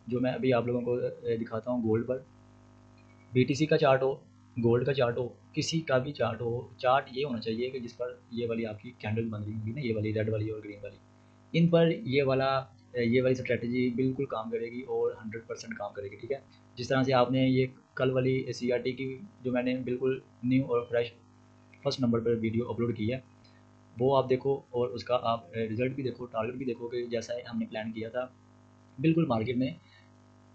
जो मैं अभी आप लोगों को दिखाता हूँ गोल्ड पर, बीटीसी का चार्ट हो, गोल्ड का चार्ट हो, किसी का भी चार्ट हो, चार्ट ये होना चाहिए कि जिस पर ये वाली आपकी कैंडल बन रही होगी ना, ये वाली रेड वाली और ग्रीन वाली, इन पर ये वाली स्ट्रैटेजी बिल्कुल काम करेगी और 100% काम करेगी, ठीक है। जिस तरह से आपने ये कल वाली सीआरटी की जो मैंने बिल्कुल न्यू और फ्रेश फर्स्ट नंबर पर वीडियो अपलोड की है, वो आप देखो और उसका आप रिजल्ट भी देखो, टारगेट भी देखो कि जैसा हमने प्लान किया था बिल्कुल मार्केट ने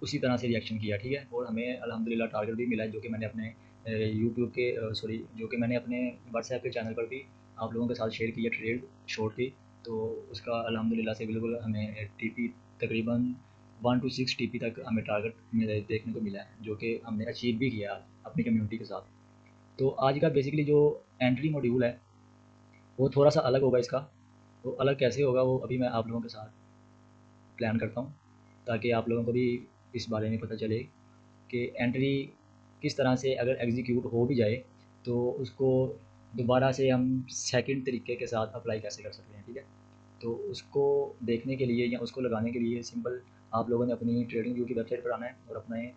उसी तरह से रिएक्शन किया, ठीक है। और हमें अल्हम्दुलिल्लाह टारगेट भी मिला है, जो कि मैंने अपने यूट्यूब के सॉरी जो कि मैंने अपने व्हाट्सएप के चैनल पर भी आप लोगों के साथ शेयर किया ट्रेड शॉर्ट की। तो उसका अल्हम्दुलिल्लाह से बिल्कुल हमें टीपी तकरीबन 1 to 6 टीपी तक हमें टारगेट में देखने को मिला है, जो कि हमने अचीव भी किया आज अपनी कम्युनिटी के साथ। तो आज का बेसिकली जो एंट्री मॉड्यूल है वो थोड़ा सा अलग होगा इसका। वो अलग कैसे होगा वो अभी मैं आप लोगों के साथ प्लान करता हूँ, ताकि आप लोगों को भी इस बारे में पता चले कि एंट्री किस तरह से अगर एग्जीक्यूट हो भी जाए तो उसको दोबारा से हम सेकंड तरीके के साथ अप्लाई कैसे कर सकते हैं, ठीक है। तो उसको देखने के लिए या उसको लगाने के लिए सिंपल आप लोगों ने अपनी ट्रेडिंग व्यू की वेबसाइट पर आना है और अपने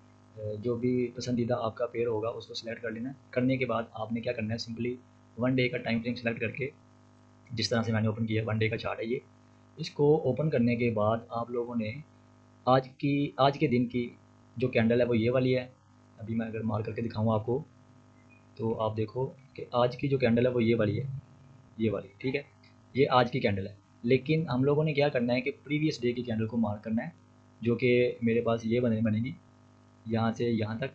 जो भी पसंदीदा आपका पेयर होगा उसको सिलेक्ट कर लेना है। करने के बाद आपने क्या करना है, सिंपली 1 डे का टाइम फ्रेम सेलेक्ट करके, जिस तरह से मैंने ओपन किया 1 डे का चार्ट है ये, इसको ओपन करने के बाद आप लोगों ने आज के दिन की जो कैंडल है वो ये वाली है। अभी मैं अगर मार करके दिखाऊँ आपको तो आप देखो कि आज की जो कैंडल है वो ये वाली है, ये वाली, ठीक है। ये आज की कैंडल है, लेकिन हम लोगों ने क्या करना है कि प्रीवियस डे की कैंडल को मार्क करना है, जो कि मेरे पास ये बनेगी यहाँ से यहाँ तक।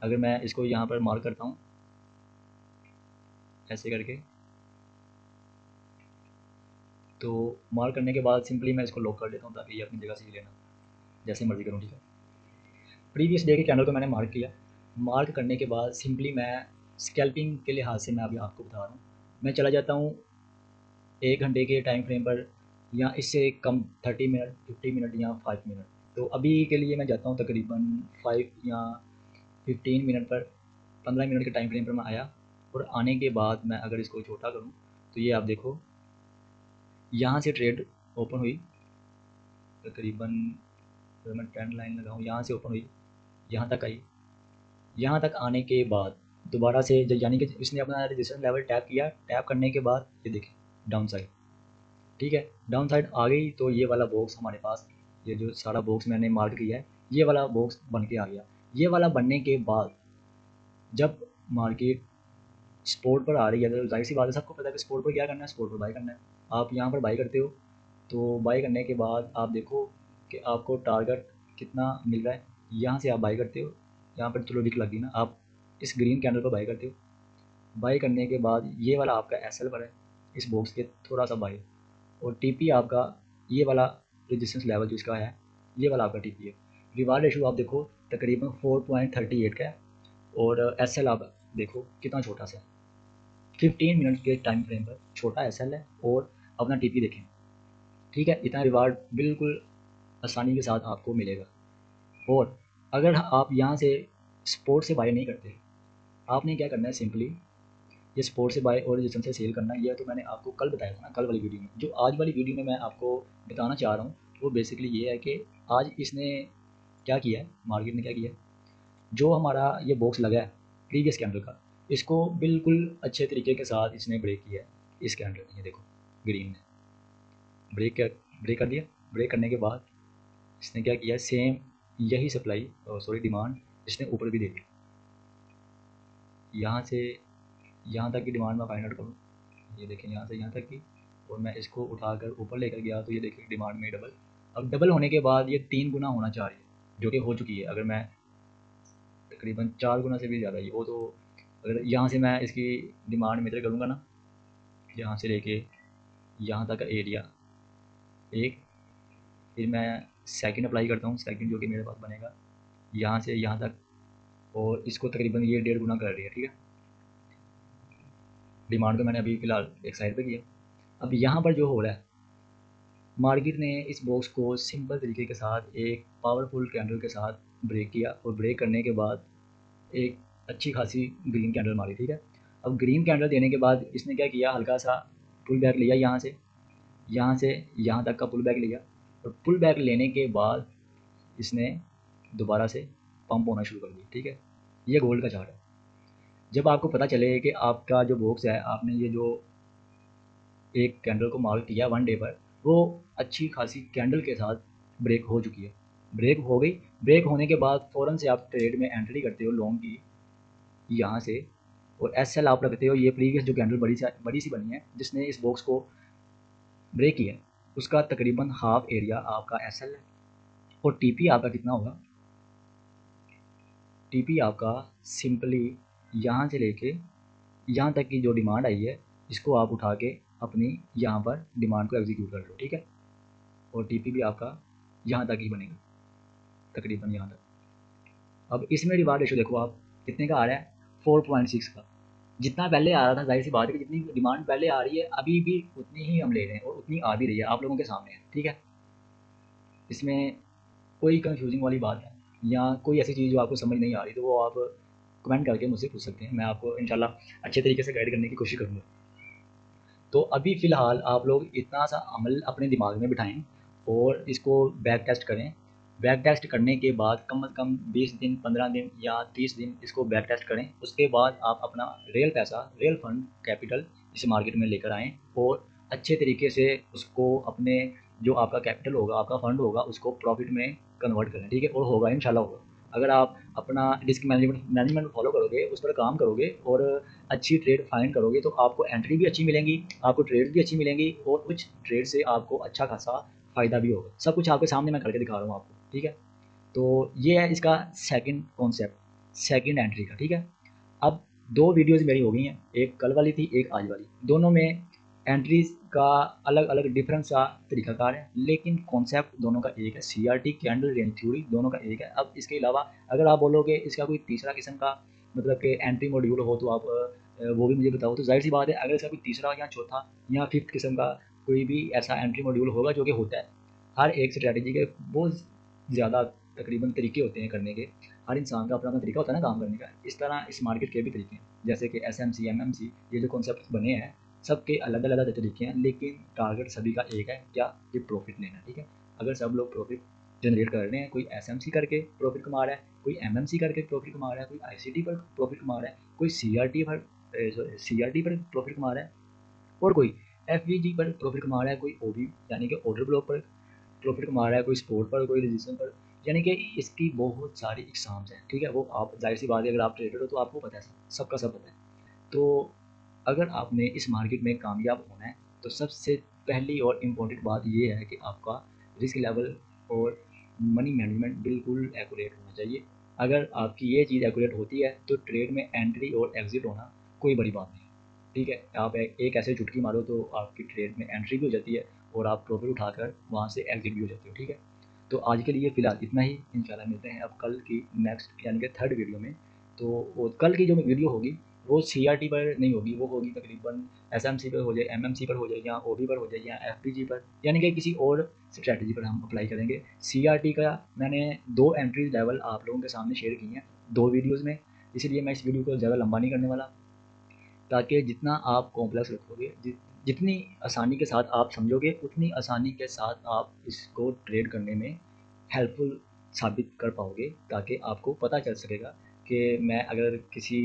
अगर मैं इसको यहाँ पर मार्क करता हूँ ऐसे करके, तो मार्क करने के बाद सिंपली मैं इसको लॉक कर लेता हूँ ताकि ये अपनी जगह से ही लेना, जैसे मर्ज़ी करूँ, ठीक है। प्रीवियस डे के कैंडल को मैंने मार्क किया। मार्क करने के बाद सिंपली मैं स्कैल्पिंग के लिहाज से मैं अभी आपको बता रहा हूँ, मैं चला जाता हूँ 1 घंटे के टाइम फ्रेम पर, या इससे कम 30 मिनट, 50 मिनट या 5 मिनट। तो अभी के लिए मैं जाता हूँ तकरीबन 5 या 15 मिनट पर, 15 मिनट के टाइम फ्रेम पर मैं आया। और आने के बाद मैं अगर इसको छोटा करूँ तो ये आप देखो यहाँ से ट्रेड ओपन हुई तकरीबन, अगर मैं ट्रेंड लाइन लगाऊँ यहाँ से ओपन हुई, यहाँ तक आई। यहाँ तक आने के बाद दोबारा से यानी कि इसने अपना रेजिस्टेंस लेवल टैप किया, टैप करने के बाद ये देखें डाउन साइड, ठीक है। डाउन साइड आ गई तो ये वाला बॉक्स हमारे पास, ये जो सारा बॉक्स मैंने मार्क किया है ये वाला बॉक्स बन के आ गया। ये वाला बनने के बाद जब मार्केट सपोर्ट पर आ रही है तो जाहिर सी बात है, सबको पता है कि सपोर्ट पर क्या करना है, सपोर्ट पर बाई करना है। आप यहाँ पर बाई करते हो, तो बाई करने के बाद आप देखो कि आपको टारगेट कितना मिल रहा है। यहाँ से आप बाई करते हो, यहाँ पर चलो विक लगी ना, आप इस ग्रीन कैंडल पर बाई करते हो। बाई करने के बाद ये वाला आपका एसएल पर है, इस बॉक्स के थोड़ा सा बाई, और टीपी आपका ये वाला रेजिस्टेंस लेवल जो इसका है, ये वाला आपका टीपी है। रिवार्ड रेशो आप देखो तकरीबन 4.38 का है, और एसएल आप देखो कितना छोटा सा है, 15 मिनट के टाइम फ्रेम पर छोटा एसएल है, और अपना टीपी देखें, ठीक है। इतना रिवार्ड बिल्कुल आसानी के साथ आपको मिलेगा। और अगर आप यहाँ से स्पोर्ट से बाय नहीं करते, आपने क्या करना है, सिंपली ये स्पोर्ट से बाय और रेजिस्टेंस से सेल करना, ये तो मैंने आपको कल बताया था ना, कल वाली वीडियो में। जो आज वाली वीडियो में मैं आपको बताना चाह रहा हूँ वो बेसिकली ये है कि आज इसने क्या किया है, मार्केट ने क्या किया है, जो हमारा ये बॉक्स लगा है प्रीवियस कैंडल का, इसको बिल्कुल अच्छे तरीके के साथ इसने ब्रेक किया है। इस कैंडल ने, ये देखो ग्रीन ने ब्रेक कर दिया। ब्रेक करने के बाद इसने क्या किया, सेम यही सप्लाई सॉरी डिमांड इसने ऊपर भी दे दी। यहाँ से यहाँ तक की डिमांड मैं फाइंड आउट करूँ, ये देखें यहाँ से यहाँ तक की, और मैं इसको उठाकर ऊपर लेकर गया तो ये देखिए डिमांड में डबल। अब डबल होने के बाद ये 3 गुना होना चाह रही है, जो कि हो चुकी है। अगर मैं तकरीबन 4 गुना से भी ज़्यादा ही वो, तो अगर यहाँ से मैं इसकी डिमांड मेजर करूँगा ना, यहाँ से लेके यहाँ तक का एरिया एक, फिर मैं सेकंड अप्लाई करता हूँ, सेकंड जो कि मेरे पास बनेगा यहाँ से यहाँ तक, और इसको तकरीबन ये 1.5 गुना कर रही है, ठीक है। डिमांड तो मैंने अभी फ़िलहाल एक साइड पे किया। अब यहाँ पर जो हो रहा है, मार्केट ने इस बॉक्स को सिंपल तरीके के साथ एक पावरफुल कैंडल के साथ ब्रेक किया, और ब्रेक करने के बाद एक अच्छी खासी ग्रीन कैंडल मारी, ठीक है। अब ग्रीन कैंडल देने के बाद इसने क्या किया, हल्का सा पुल बैक लिया, यहाँ से यहाँ तक का पुल बैक लिया, और पुल बैक लेने के बाद इसने दोबारा से पंप होना शुरू कर दिया। ठीक है, ये गोल्ड का चार्ट है। जब आपको पता चले कि आपका जो बॉक्स है, आपने ये जो एक कैंडल को मार्क किया 1 डे पर, वो अच्छी खासी कैंडल के साथ ब्रेक हो चुकी है, ब्रेक हो गई। ब्रेक होने के बाद फ़ौरन से आप ट्रेड में एंट्री करते हो लॉन्ग की यहाँ से, और एस एल आप रखते हो। ये प्रीवियस जो कैंडल बड़ी सी बनी है जिसने इस बॉक्स को ब्रेक किया, उसका तकरीबन हाफ एरिया आपका एस एल है। और टी पी आपका कितना होगा, टी पी आपका सिंपली यहाँ से लेके यहाँ तक की जो डिमांड आई है, इसको आप उठा के अपनी यहाँ पर डिमांड को एग्जीक्यूट कर लो। ठीक है, और टी पी भी आपका यहाँ तक ही बनेगा, तकरीबन यहाँ तक। अब इसमें रिवार्ड रेशो देखो आप कितने का आ रहा है, 4.6 का। जितना पहले आ रहा था, जाहिर सी बात है कि जितनी डिमांड पहले आ रही है अभी भी उतनी ही हम ले रहे हैं, और उतनी आ भी रही है, आप लोगों के सामने है। ठीक है, इसमें कोई कंफ्यूजिंग वाली बात है या कोई ऐसी चीज़ जो आपको समझ नहीं आ रही, तो वो आप कमेंट करके मुझसे पूछ सकते हैं, मैं आपको इंशाल्लाह अच्छे तरीके से गाइड करने की कोशिश करूँगा। तो अभी फ़िलहाल आप लोग इतना सा अमल अपने दिमाग में बिठाएं और इसको बैक टेस्ट करें। बैक टेस्ट करने के बाद कम से कम 20 दिन, 15 दिन या 30 दिन इसको बैक टेस्ट करें। उसके बाद आप अपना रियल पैसा, रियल फंड, कैपिटल इस मार्केट में लेकर आएँ और अच्छे तरीके से उसको अपने जो आपका कैपिटल होगा, आपका फंड होगा, उसको प्रॉफिट में कन्वर्ट करें। ठीक है, और होगा, इंशाल्लाह होगा। अगर आप अपना रिस्क मैनेजमेंट फॉलो करोगे, उस पर काम करोगे और अच्छी ट्रेड फाइंड करोगे, तो आपको एंट्री भी अच्छी मिलेंगी, आपको ट्रेड भी अच्छी मिलेंगी, और कुछ ट्रेड से आपको अच्छा खासा फ़ायदा भी होगा। सब कुछ आपके सामने मैं करके दिखा रहा हूँ आपको। ठीक है, तो ये है इसका सेकंड कॉन्सेप्ट, सेकंड एंट्री का। ठीक है, अब 2 वीडियोज़ मेरी हो गई हैं, एक कल वाली थी, एक आज वाली। दोनों में एंट्रीज़ का अलग-अलग डिफरेंट सा तरीक़ाकार है, लेकिन कॉन्सेप्ट दोनों का एक है। सीआरटी, कैंडल रेंज थ्योरी दोनों का एक है। अब इसके अलावा अगर आप बोलोगे इसका कोई तीसरा किस्म का मतलब कि एंट्री मॉड्यूल हो, तो आप वो भी मुझे बताओ। तो ज़ाहिर-सी बात है, अगर इसका कोई तीसरा या चौथा या फिफ्थ किस्म का कोई भी ऐसा एंट्री मॉड्यूल होगा, जो कि होता है। हर एक स्ट्रैटेजी के बहुत ज़्यादा तकरीबन तरीके होते हैं करने के। हर इंसान का अपना-अपना तरीका होता है ना काम करने का। इस तरह इस मार्केट के भी तरीके हैं, जैसे कि एसएमसी, एमएमसी, ये जो कॉन्सेप्ट बने हैं, सबके अलग-अलग तरीके हैं, लेकिन टारगेट सभी का एक है, क्या? कि प्रॉफिट लेना। ठीक है, अगर सब लोग प्रॉफिट जनरेट कर रहे हैं, कोई एसएमसी करके प्रॉफिट कमा रहा है, कोई एमएमसी करके प्रॉफिट कमा रहा है, कोई आईसीटी पर प्रॉफिट कमा रहा है, कोई सीआरटी पर प्रॉफिट कमा रहा है, और कोई एफवीजी पर प्रॉफिट कमा रहा है, कोई ओबी यानी कि ऑर्डर ब्लॉक पर प्रॉफिट कमा रहा है, कोई स्पोर्ट पर, कोई रजिस्ट्रेशन पर। यानी कि इसकी बहुत सारी एग्जाम्स हैं। ठीक है, वो आप जाहिर सी बात है, अगर आप ट्रेडर हो तो आपको पता है, सबका सब पता है। तो अगर आपने इस मार्केट में कामयाब होना है, तो सबसे पहली और इम्पोर्टेंट बात ये है कि आपका रिस्क लेवल और मनी मैनेजमेंट बिल्कुल एक्यूरेट होना चाहिए। अगर आपकी ये चीज़ एक्यूरेट होती है, तो ट्रेड में एंट्री और एग्ज़िट होना कोई बड़ी बात नहीं। ठीक है, आप एक ऐसे चुटकी मारो तो आपकी ट्रेड में एंट्री भी हो जाती है और आप प्रॉफिट उठाकर वहाँ से एग्ज़िट भी हो जाते हो। ठीक है, तो आज के लिए फ़िलहाल इतना ही। इंशाल्लाह मिलते हैं अब कल की नेक्स्ट यानी कि थर्ड वीडियो में। तो वो कल की जो वीडियो होगी, वो सीआरटी पर नहीं होगी, वो होगी तकरीबन एसएमसी पर हो जाए, एमएमसी पर हो जाए, या ओबी पर हो जाए, या एफपीजी पर, यानी कि किसी और स्ट्रैटेजी पर हम अप्लाई करेंगे। सीआरटी का मैंने 2 एंट्री लेवल आप लोगों के सामने शेयर किए हैं 2 वीडियोज़ में, इसलिए मैं इस वीडियो को ज़्यादा लंबा नहीं करने वाला। ताकि जितना आप कॉम्प्लेक्स रखोगे, जितनी आसानी के साथ आप समझोगे, उतनी आसानी के साथ आप इसको ट्रेड करने में हेल्पफुल साबित कर पाओगे, ताकि आपको पता चल सकेगा कि मैं अगर किसी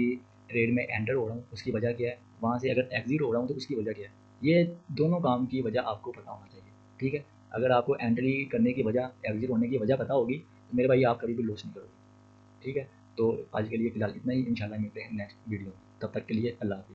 ट्रेड में एंटर हो रहा हूँ, उसकी वजह क्या है, वहाँ से अगर एग्ज़िट हो रहा हूँ तो उसकी वजह क्या है। ये दोनों काम की वजह आपको पता होना चाहिए। ठीक है, अगर आपको एंट्री करने की वजह, एग्ज़िट होने की वजह पता होगी, तो मेरे भाई आप कभी भी लॉस नहीं करोगे। ठीक है, तो आज के लिए फ़िलहाल इतना ही। इंशाल्लाह मिलते हैं नेक्स्ट वीडियो में, तब तक के लिए अल्लाह हाफ़िज़।